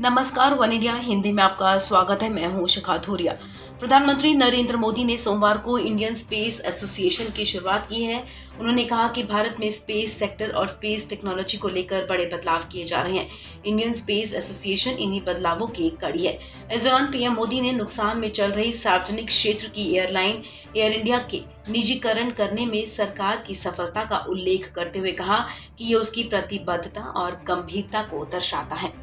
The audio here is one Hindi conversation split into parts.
नमस्कार, वन इंडिया हिंदी में आपका स्वागत है। मैं हूं शिखा थोरिया। प्रधानमंत्री नरेंद्र मोदी ने सोमवार को इंडियन स्पेस एसोसिएशन की शुरुआत की है। उन्होंने कहा कि भारत में स्पेस सेक्टर और स्पेस टेक्नोलॉजी को लेकर बड़े बदलाव किए जा रहे हैं। इंडियन स्पेस एसोसिएशन इन्हीं बदलावों की एक कड़ी है। इस दौरान पीएम मोदी ने नुकसान में चल रही सार्वजनिक क्षेत्र की एयरलाइन एयर इंडिया के निजीकरण करने में सरकार की सफलता का उल्लेख करते हुए कहा कि ये उसकी प्रतिबद्धता और गंभीरता को दर्शाता है।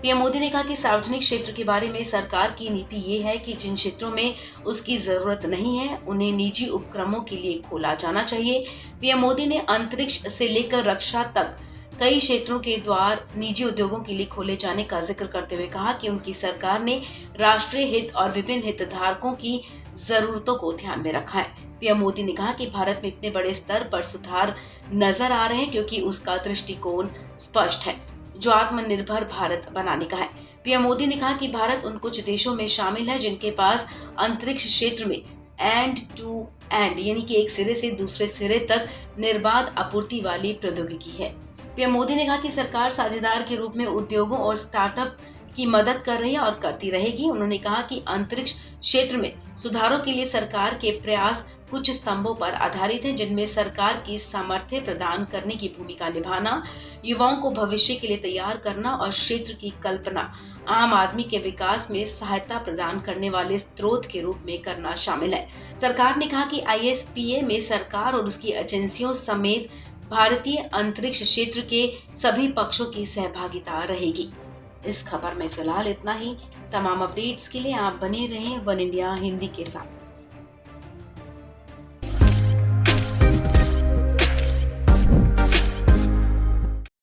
पीएम मोदी ने कहा कि सार्वजनिक क्षेत्र के बारे में सरकार की नीति ये है कि जिन क्षेत्रों में उसकी जरूरत नहीं है उन्हें निजी उपक्रमों के लिए खोला जाना चाहिए। पीएम मोदी ने अंतरिक्ष से लेकर रक्षा तक कई क्षेत्रों के द्वार निजी उद्योगों के लिए खोले जाने का जिक्र करते हुए कहा कि उनकी सरकार ने राष्ट्रीय हित और विभिन्न हितधारकों की जरूरतों को ध्यान में रखा है। पीएम मोदी ने कहा कि भारत में इतने बड़े स्तर पर सुधार नजर आ रहे हैं क्योंकि उसका दृष्टिकोण स्पष्ट है, जो आत्मनिर्भर भारत बनाने का है। पीएम मोदी ने कहा कि भारत उन कुछ देशों में शामिल है जिनके पास अंतरिक्ष क्षेत्र में एंड टू एंड यानी कि एक सिरे से दूसरे सिरे तक निर्बाध आपूर्ति वाली प्रौद्योगिकी है। पीएम मोदी ने कहा कि सरकार साझेदार के रूप में उद्योगों और स्टार्टअप की मदद कर रही है और करती रहेगी। उन्होंने कहा कि अंतरिक्ष क्षेत्र में सुधारों के लिए सरकार के प्रयास कुछ स्तंभों पर आधारित हैं, जिनमें सरकार की सामर्थ्य प्रदान करने की भूमिका निभाना, युवाओं को भविष्य के लिए तैयार करना और क्षेत्र की कल्पना आम आदमी के विकास में सहायता प्रदान करने वाले स्रोत के रूप में करना शामिल है। सरकार ने कहा कि आईएसपीए में सरकार और उसकी एजेंसियों समेत भारतीय अंतरिक्ष क्षेत्र के सभी पक्षों की सहभागिता रहेगी। इस खबर में फिलहाल इतना ही। तमाम अपडेट्स के लिए आप बने रहें वन इंडिया हिंदी के साथ।